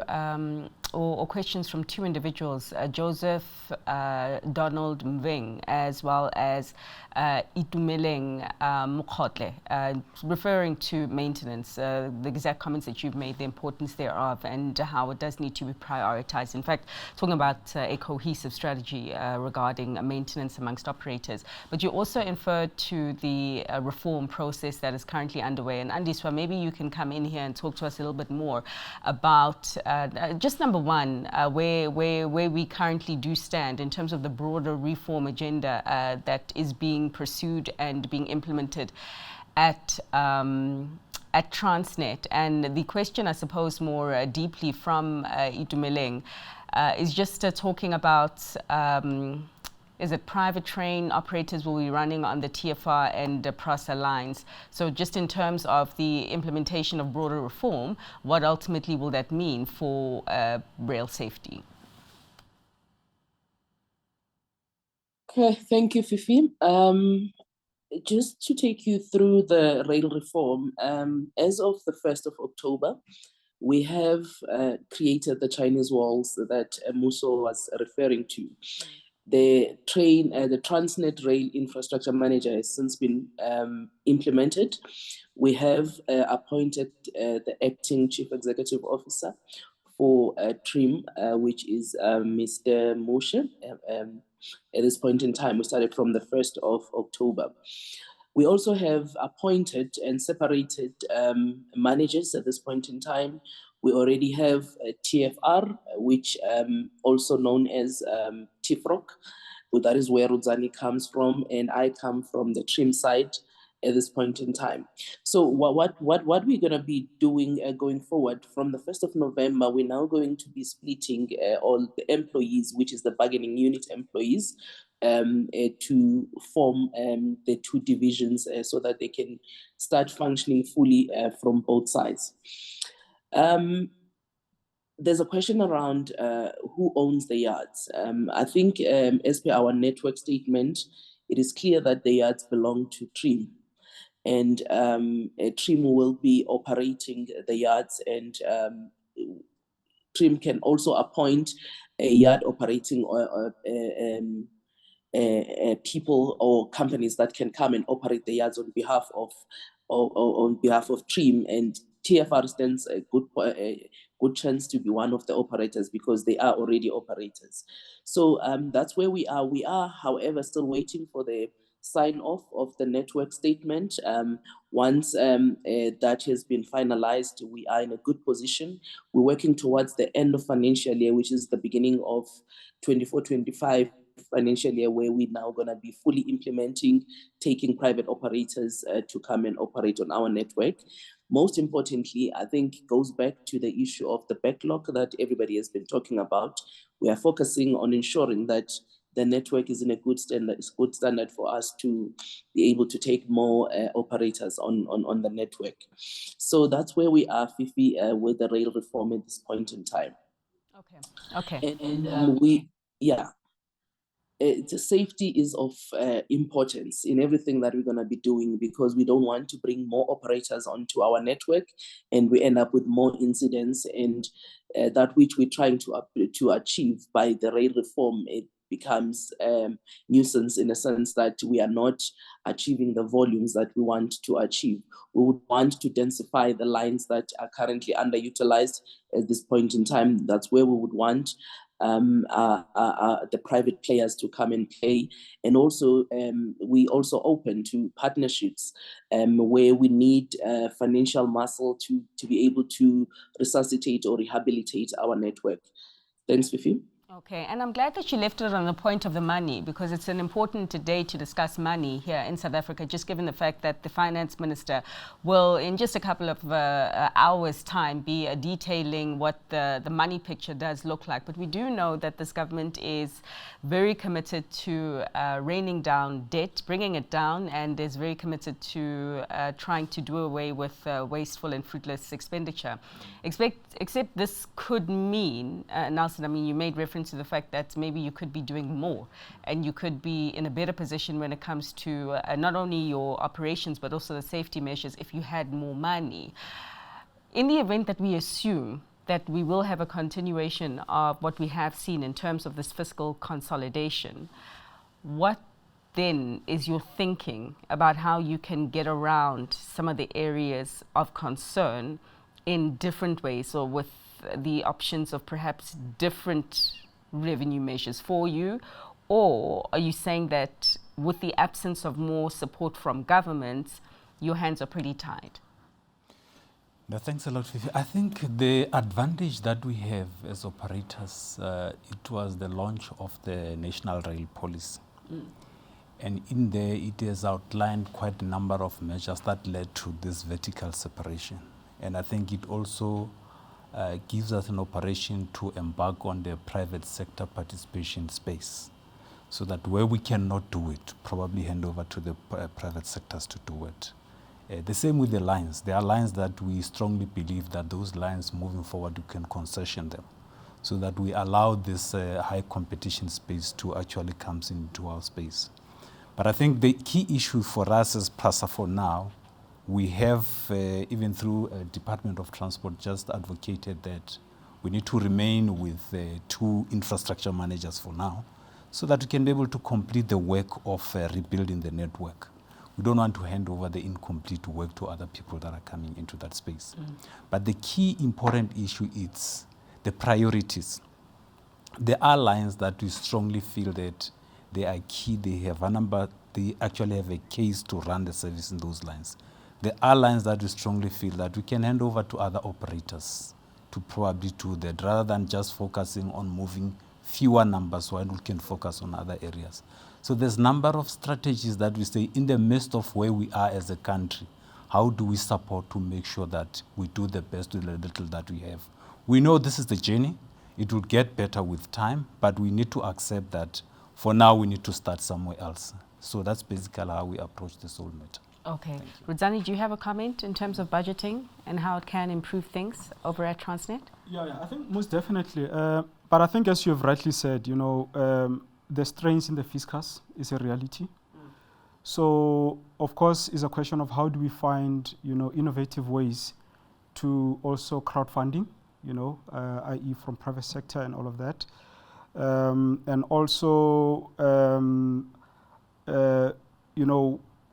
or questions from two individuals, Joseph Donald Mving, as well as Itumeleng Mukhotle, referring to maintenance, the exact comments that you've made, the importance thereof, and how it does need to be prioritized. In fact, talking about a cohesive strategy regarding maintenance amongst operators. But you also inferred to the reform process that is currently underway. And Andiswa, maybe you can come in here and talk to us a little bit more about just number one, where we currently do stand in terms of the broader reform agenda that is being pursued and being implemented at Transnet. And the question, I suppose, more deeply from Itumeleng is just talking about is it private train operators will be running on the TFR and PRASA lines? So just in terms of the implementation of broader reform, what ultimately will that mean for rail safety? Okay, thank you, Fifi. Just to take you through the rail reform, as of the 1st of October, we have created the Chinese walls that Muso was referring to. The Transnet Rail Infrastructure Manager has since been implemented. We have appointed the acting Chief Executive Officer for TRIM, which is Mr. Moshe. At this point in time, we started from the 1st of October. We also have appointed and separated managers at this point in time. We already have a TFR, which also known as TFROC. That is where Rudzani comes from, and I come from the TRIM side at this point in time. So what we're going to be doing going forward from the 1st of November, we're now going to be splitting all the employees, which is the bargaining unit employees, to form the two divisions so that they can start functioning fully from both sides. There's a question around who owns the yards. I think as per our network statement, it is clear that the yards belong to TRIM. And TRIM will be operating the yards, and TRIM can also appoint a yard operating people or companies that can come and operate the yards on behalf of TRIM, and TFR stands a good chance to be one of the operators because they are already operators. So that's where we are. We are, however, still waiting for the sign off of the network statement. Once that has been finalized, we are in a good position. We're working towards the end of financial year, which is the beginning of 24-25 financial year, where we're now going to be fully implementing, taking private operators to come and operate on our network. Most importantly, I think it goes back to the issue of the backlog that everybody has been talking about. We are focusing on ensuring that the network is in a good standard. It's good standard for us to be able to take more operators on the network. So that's where we are, Fifi, with the rail reform at this point in time. Okay. Safety is of importance in everything that we're going to be doing, because we don't want to bring more operators onto our network and we end up with more incidents, and that which we're trying to achieve by the rail reform, it becomes nuisance in a sense that we are not achieving the volumes that we want to achieve. We would want to densify the lines that are currently underutilized at this point in time. That's where we would want the private players to come and play. And also, we also open to partnerships where we need financial muscle to be able to resuscitate or rehabilitate our network. Thanks, Fifi. Okay, and I'm glad that you left it on the point of the money, because it's an important day to discuss money here in South Africa, just given the fact that the finance minister will, in just a couple of hours' time, be detailing what the money picture does look like. But we do know that this government is very committed to reining down debt, bringing it down, and is very committed to trying to do away with wasteful and fruitless expenditure. Except this could mean, Nelson, I mean, you made reference to the fact that maybe you could be doing more and you could be in a better position when it comes to not only your operations but also the safety measures if you had more money. In the event that we assume that we will have a continuation of what we have seen in terms of this fiscal consolidation, what then is your thinking about how you can get around some of the areas of concern in different ways, or with the options of perhaps different revenue measures for you? Or are you saying that with the absence of more support from governments, your hands are pretty tied? No, thanks a lot, Fifi. I think the advantage that we have as operators, it was the launch of the National Rail Policy. And in there, it has outlined quite a number of measures that led to this vertical separation. And I think it also gives us an operation to embark on the private sector participation space, so that where we cannot do it, probably hand over to the private sectors to do it. The same with the lines. There are lines that we strongly believe that those lines moving forward, you can concession them, so that we allow this high competition space to actually come into our space. But I think the key issue for us as PRASA for now, we have, even through Department of Transport, just advocated that we need to remain with 2 infrastructure managers for now, so that we can be able to complete the work of rebuilding the network. We don't want to hand over the incomplete work to other people that are coming into that space. But the key important issue is the priorities. There are lines that we strongly feel that they are key, they have a number, they actually have a case to run the service in those lines. There are lines that we strongly feel that we can hand over to other operators to probably do that, rather than just focusing on moving fewer numbers, while we can focus on other areas. So there's a number of strategies that we say in the midst of where we are as a country, how do we support to make sure that we do the best with the little that we have? We know this is the journey. It will get better with time, but we need to accept that for now we need to start somewhere else. So that's basically how we approach this whole matter. Okay. Rudzani, do you have a comment in terms of budgeting and how it can improve things over at Transnet? Yeah, I think most definitely. But I think, as you have rightly said, the strains in the fiscus is a reality. So, of course, it's a question of how do we find, innovative ways to also crowdfunding, i.e. from private sector and all of that. And also,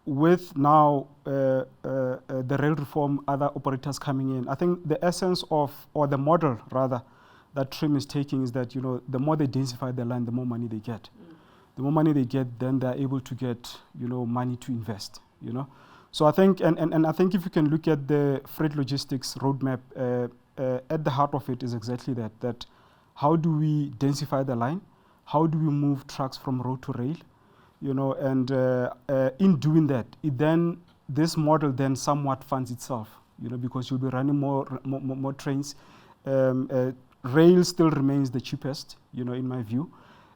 with now the rail reform, other operators coming in, I think the essence of, or the model rather, that TRIM is taking is that, the more they densify the line, the more money they get. The more money they get, then they're able to get, money to invest, So I think, and I think if you can look at the freight logistics roadmap, at the heart of it is exactly that how do we densify the line? How do we move trucks from road to rail? And in doing that, this model then somewhat funds itself, because you'll be running more trains. Rail still remains the cheapest, in my view.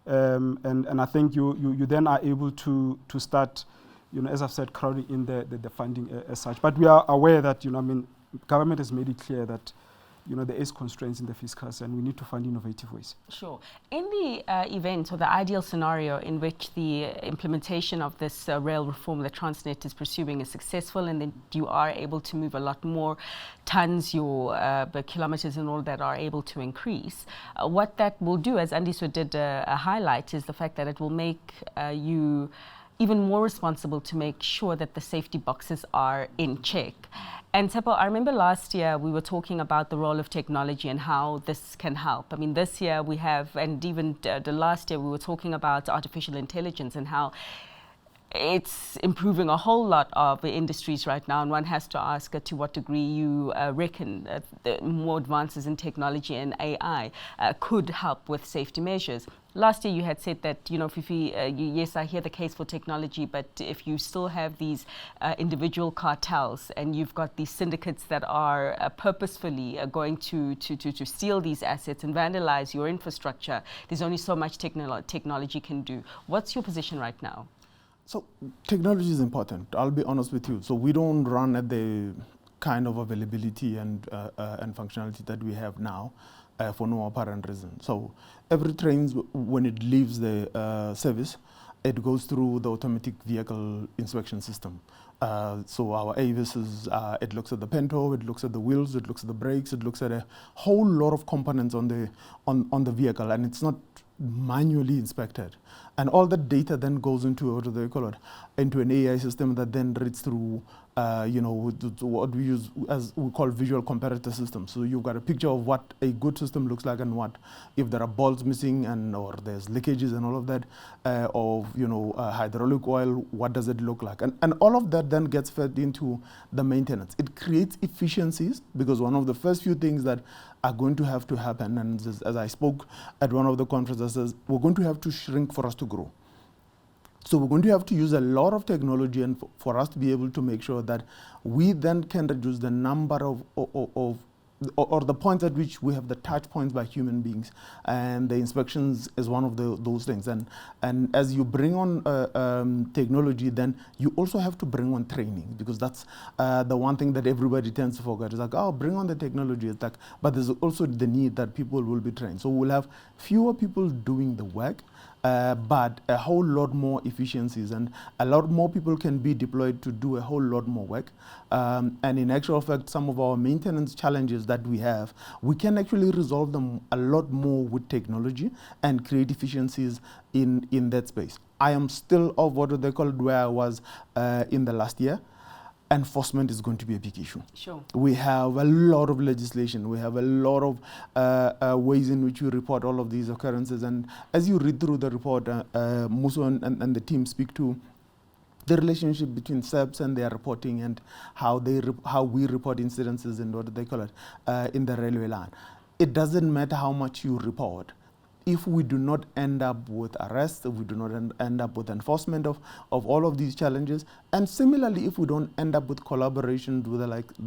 And I think you then are able to start, as I've said, crowding in the funding as such. But we are aware that, government has made it clear that, there is constraints in the fiscus and we need to find innovative ways. Sure. In the event or the ideal scenario in which the implementation of this rail reform that Transnet is pursuing is successful, and then you are able to move a lot more tons, your kilometers and all that are able to increase, what that will do, as Andiso did a highlight, is the fact that it will make you even more responsible to make sure that the safety boxes are in check. And Tsepo, I remember last year we were talking about the role of technology and how this can help. I mean, this year we have, and even the last year we were talking about artificial intelligence and how it's improving a whole lot of the industries right now, and one has to ask to what degree you reckon the more advances in technology and AI could help with safety measures. Last year you had said that, Fifi, yes, I hear the case for technology, but if you still have these individual cartels and you've got these syndicates that are purposefully going to steal these assets and vandalize your infrastructure, there's only so much technology can do. What's your position right now? So technology is important, I'll be honest with you. So we don't run at the kind of availability and functionality that we have now for no apparent reason. So every train, when it leaves the service, it goes through the automatic vehicle inspection system. So our AVIS it looks at the Pento, it looks at the wheels, it looks at the brakes, it looks at a whole lot of components on the vehicle, and it's not manually inspected. And all that data then goes into an AI system that then reads through what we use as we call visual comparator systems. So you've got a picture of what a good system looks like and what, if there are bolts missing and or there's leakages and all of that, hydraulic oil, what does it look like? And all of that then gets fed into the maintenance. It creates efficiencies, because one of the first few things that are going to have to happen, and as I spoke at one of the conferences, we're going to have to shrink for us to grow. So we're going to have to use a lot of technology and for us to be able to make sure that we then can reduce the number of the points at which we have the touch points by human beings, and the inspections is one of those things. And as you bring on technology, then you also have to bring on training, because that's the one thing that everybody tends to forget. It's like, oh, bring on the technology. It's like, but there's also the need that people will be trained. So we'll have fewer people doing the work, but a whole lot more efficiencies, and a lot more people can be deployed to do a whole lot more work. And in actual fact, some of our maintenance challenges that we have, we can actually resolve them a lot more with technology and create efficiencies in that space. I am still of what they call where I was in the last year. Enforcement is going to be a big issue. Sure. We have a lot of legislation. We have a lot of ways in which we report all of these occurrences. And as you read through the report, Muso and the team speak to the relationship between SEPs and their reporting, and how we report incidences and what they call it in the railway line. It doesn't matter how much you report. If we do not end up with arrests, if we do not end up with enforcement of all of these challenges, and similarly, if we don't end up with collaboration with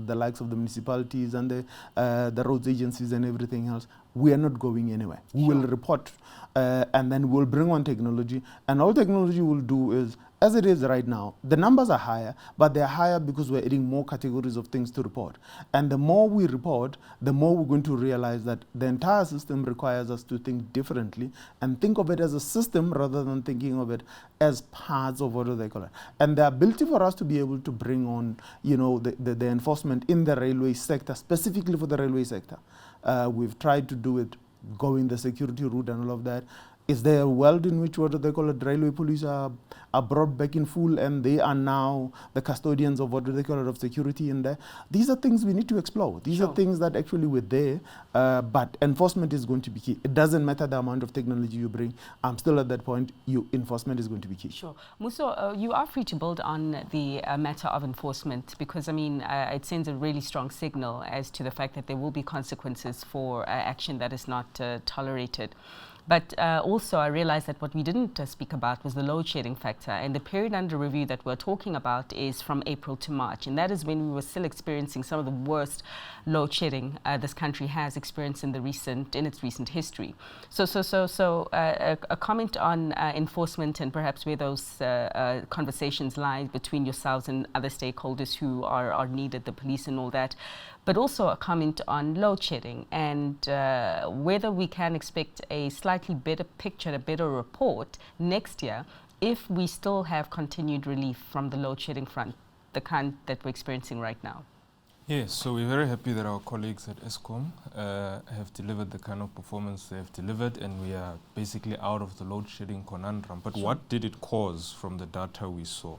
the likes of the municipalities and the roads agencies and everything else, we are not going anywhere. We will report, and then we'll bring on technology, and all technology will do is, as it is right now, the numbers are higher, but they're higher because we're adding more categories of things to report. And the more we report, the more we're going to realize that the entire system requires us to think differently and think of it as a system rather than thinking of it as parts of what do they call it. And the ability for us to be able to bring on, the enforcement in the railway sector, specifically for the railway sector. We've tried to do it, going the security route and all of that. Is there a world in which, what do they call it, railway police are brought back in full and they are now the custodians of, what do they call it, of security in there? These are things we need to explore. These are things that actually were there, but enforcement is going to be key. It doesn't matter the amount of technology you bring. I'm still at that point. Enforcement is going to be key. Sure. Muso, you are free to build on the matter of enforcement, because, it sends a really strong signal as to the fact that there will be consequences for action that is not tolerated. But also, I realized that what we didn't speak about was the load shedding factor. And the period under review that we're talking about is from April to March. And that is when we were still experiencing some of the worst load shedding this country has experienced in its recent history. So a comment on enforcement and perhaps where those conversations lie between yourselves and other stakeholders who are needed, the police and all that. But also a comment on load shedding and whether we can expect a slightly better picture, a better report next year if we still have continued relief from the load shedding front, the kind that we're experiencing right now. Yes, so we're very happy that our colleagues at ESCOM have delivered the kind of performance they have delivered, and we are basically out of the load shedding conundrum. But what did it cause from the data we saw?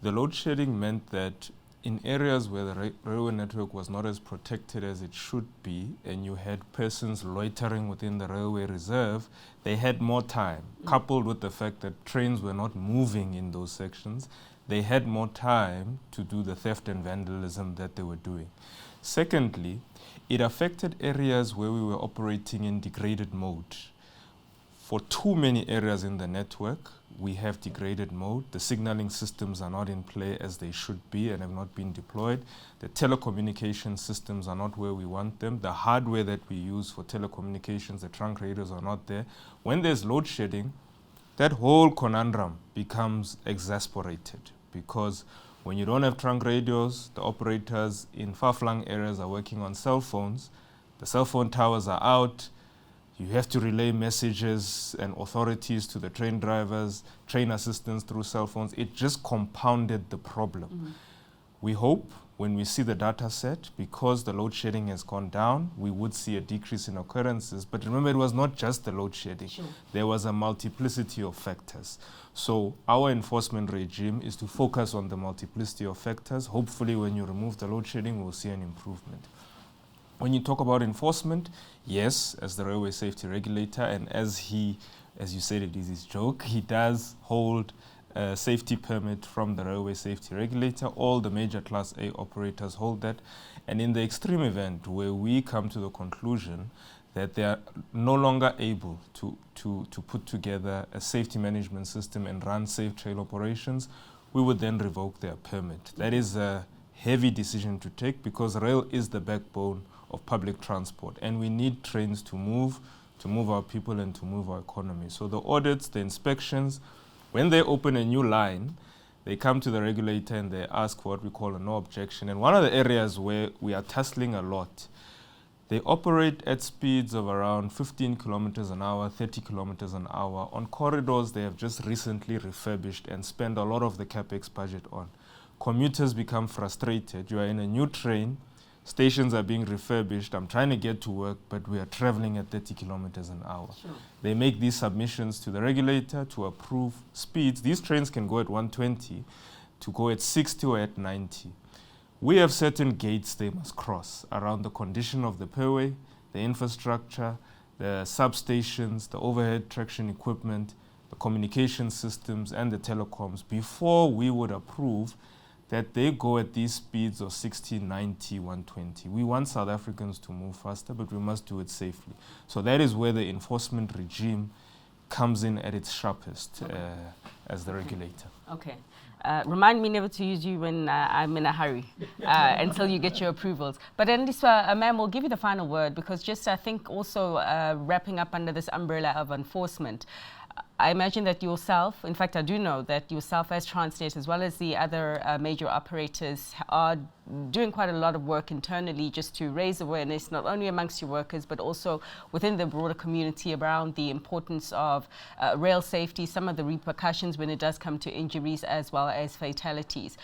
The load shedding meant that in areas where the railway network was not as protected as it should be, and you had persons loitering within the railway reserve, they had more time. Coupled with the fact that trains were not moving in those sections, they had more time to do the theft and vandalism that they were doing. Secondly, it affected areas where we were operating in degraded mode. For too many areas in the network, we have degraded mode. The signaling systems are not in play as they should be and have not been deployed. The telecommunication systems are not where we want them. The hardware that we use for telecommunications, the trunk radios, are not there. When there's load shedding, that whole conundrum becomes exasperated, because when you don't have trunk radios, the operators in far-flung areas are working on cell phones. The cell phone towers are out. You have to relay messages and authorities to the train drivers, train assistants through cell phones. It just compounded the problem. We hope when we see the data set, because the load shedding has gone down, we would see a decrease in occurrences. But remember, it was not just the load shedding. Sure. There was a multiplicity of factors. So our enforcement regime is to focus on the multiplicity of factors. Hopefully, when you remove the load shedding, we'll see an improvement. When you talk about enforcement, yes, as the Railway Safety Regulator, and as you said, it is his joke, he does hold a safety permit from the Railway Safety Regulator. All the major Class A operators hold that. And in the extreme event where we come to the conclusion that they are no longer able to put together a safety management system and run safe trail operations, we would then revoke their permit. That is a heavy decision to take, because rail is the backbone of public transport, and we need trains to move our people and to move our economy. So the audits, the inspections, when they open a new line, they come to the regulator and they ask for what we call a no objection. And one of the areas where we are tussling a lot, they operate at speeds of around 15 kilometers an hour, 30 kilometers an hour on corridors they have just recently refurbished and spent a lot of the capex budget on. Commuters become frustrated. You are in a new train, stations are being refurbished, I'm trying to get to work, but we are traveling at 30 kilometers an hour. Sure. They make these submissions to the regulator to approve speeds. These trains can go at 120, to go at 60 or at 90. We have certain gates they must cross around the condition of the perway, the infrastructure, the substations, the overhead traction equipment, the communication systems, and the telecoms before we would approve that they go at these speeds of 60, 90, 120. We want South Africans to move faster, but we must do it safely. So that is where the enforcement regime comes in at its sharpest as the regulator. Okay. Remind me never to use you when I'm in a hurry until you get your approvals. But at least, ma'am, we'll give you the final word, because just I think also wrapping up under this umbrella of enforcement, I imagine that yourself, in fact, I do know that yourself as Transnet, as well as the other major operators, are doing quite a lot of work internally just to raise awareness, not only amongst your workers, but also within the broader community around the importance of rail safety, some of the repercussions when it does come to injuries as well as fatalities.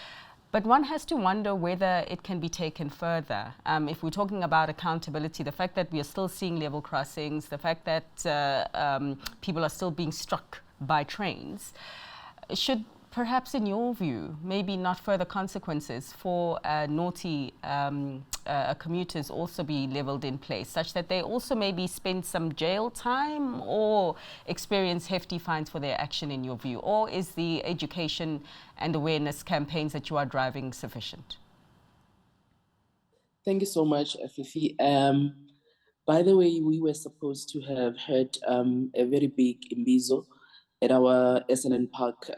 But one has to wonder whether it can be taken further. If we're talking about accountability, the fact that we are still seeing level crossings, the fact that people are still being struck by trains, should perhaps, in your view, maybe not further consequences for naughty commuters also be leveled in place, such that they also maybe spend some jail time or experience hefty fines for their action, in your view? Or is the education and awareness campaigns that you are driving sufficient? Thank you so much, Fifi. By the way, we were supposed to have had a very big imbizo at our SNN Park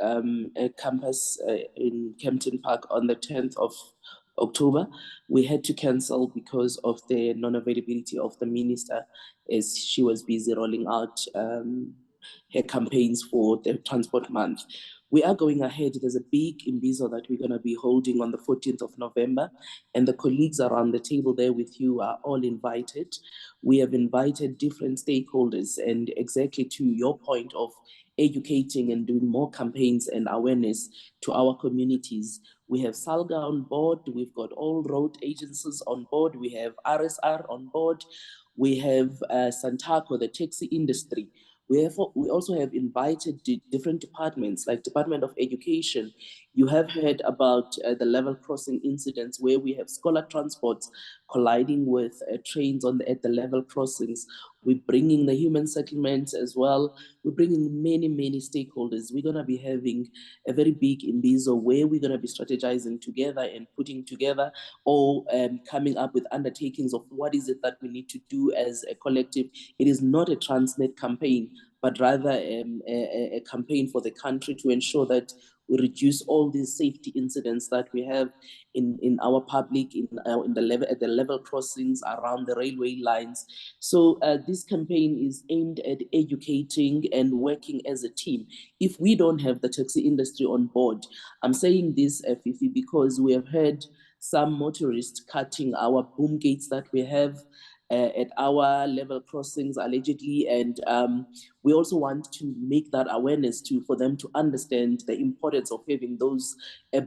campus in Kempton Park on the 10th of October. We had to cancel because of the non-availability of the minister, as she was busy rolling out her campaigns for the Transport Month. We are going ahead. There's a big imbizo that we're going to be holding on the 14th of November, and the colleagues around the table there with you are all invited. We have invited different stakeholders, and exactly to your point of educating and doing more campaigns and awareness to our communities. We have SALGA on board, we've got all road agencies on board, we have RSR on board, we have Santaco, the taxi industry. We also have invited different departments, like Department of Education. You have heard about the level crossing incidents where we have scholar transports colliding with trains at the level crossings. We're bringing the human settlements as well. We're bringing many, many stakeholders. We're going to be having a very big imbizo where we're going to be strategizing together and putting together or coming up with undertakings of what is it that we need to do as a collective. It is not a Transnet campaign, but rather a campaign for the country to ensure that we reduce all these safety incidents that we have in our public, at the level crossings around the railway lines. So this campaign is aimed at educating and working as a team. If we don't have the taxi industry on board, I'm saying this, Fifi, because we have heard some motorists cutting our boom gates that we have. at our level crossings allegedly, and we also want to make that awareness for them to understand the importance of having those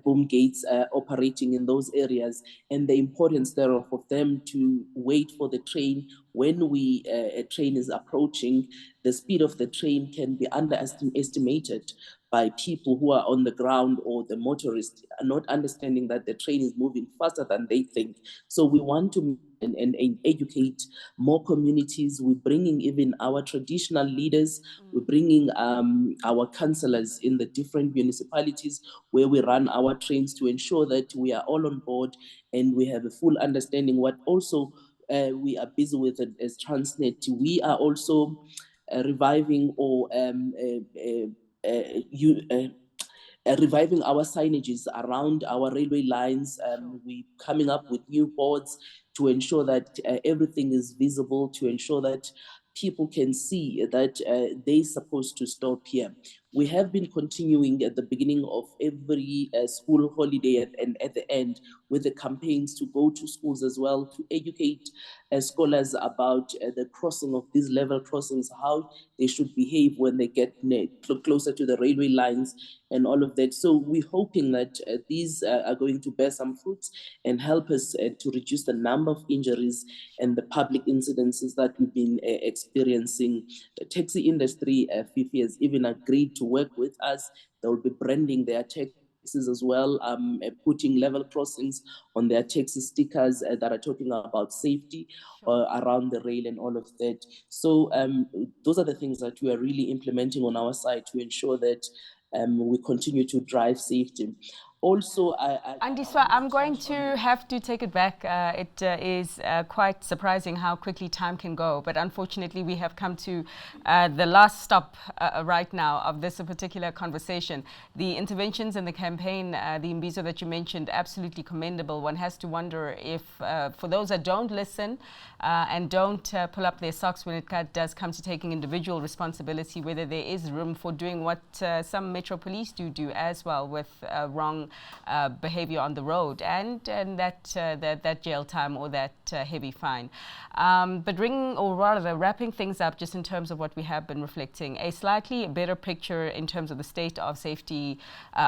boom gates operating in those areas, and the importance thereof of them to wait for the train. When a train is approaching, the speed of the train can be underestimated by people who are on the ground, or the motorists are not understanding that the train is moving faster than they think. So we want to and educate more communities. We're bringing even our traditional leaders. We're bringing our councillors in the different municipalities where we run our trains, to ensure that we are all on board and we have a full understanding. What also we are busy with it as Transnet, we are also reviving or reviving our signages around our railway lines. We're coming up with new boards to ensure that everything is visible, to ensure that people can see that they're supposed to stop here. We have been continuing at the beginning of every school holiday and at the end with the campaigns to go to schools as well, to educate scholars about the crossing of these level crossings, how they should behave when they get closer to the railway lines and all of that. So we're hoping that these are going to bear some fruits and help us to reduce the number of injuries and the public incidences that we've been experiencing. The taxi industry, Fifi, has even agreed to work with us. They'll be branding their taxis as well, putting level crossings on their taxi stickers that are talking about safety around the rail and all of that. So those are the things that we are really implementing on our side to ensure that we continue to drive safety. Also, Andiswa, I'm going to have to take it back. It is quite surprising how quickly time can go, but unfortunately we have come to the last stop right now of this particular conversation. The interventions in the campaign, the Imbizo that you mentioned, absolutely commendable. One has to wonder if, for those that don't listen and don't pull up their socks when it does come to taking individual responsibility, whether there is room for doing what some Metro Police do as well, with wrong behavior on the road and that jail time or that heavy fine. But wrapping things up just in terms of what we have been reflecting, a slightly better picture in terms of the state of safety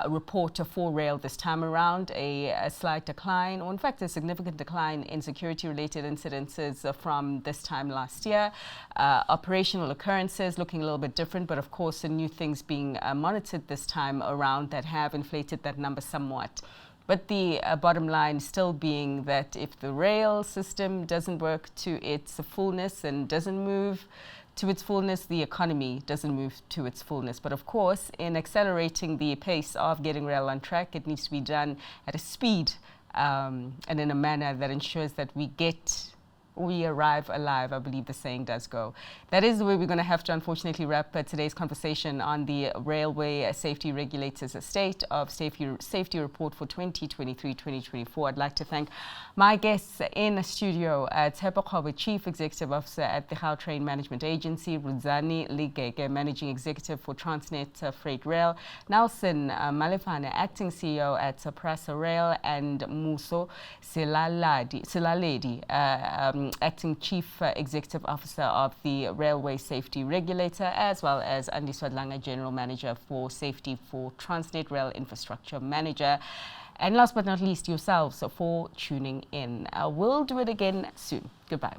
report for rail this time around, a slight decline, or in fact a significant decline in security-related incidences from this time last year. Operational occurrences looking a little bit different, but of course the new things being monitored this time around that have inflated that number somewhat. But the bottom line still being that if the rail system doesn't work to its fullness and doesn't move to its fullness, the economy doesn't move to its fullness. But of course, in accelerating the pace of getting rail on track, it needs to be done at a speed and in a manner that ensures that we arrive alive, I believe the saying does go. That is the way we're going to have to unfortunately wrap today's conversation on the Railway Safety Regulator's State of Safety Report for 2023-2024. I'd like to thank my guests in the studio, Tshepo Khobe, Chief Executive Officer at the Gautrain Management Agency, Rudzani Ligege, Managing Executive for Transnet Freight Rail, Nelson Malefane, Acting CEO at Prasa Rail, and Muso Silaledi, Acting Chief Executive Officer of the Railway Safety Regulator, as well as Andi Swadlanga, General Manager for Safety for Transnet Rail Infrastructure Manager. And last but not least, yourselves for tuning in. We'll do it again soon. Goodbye.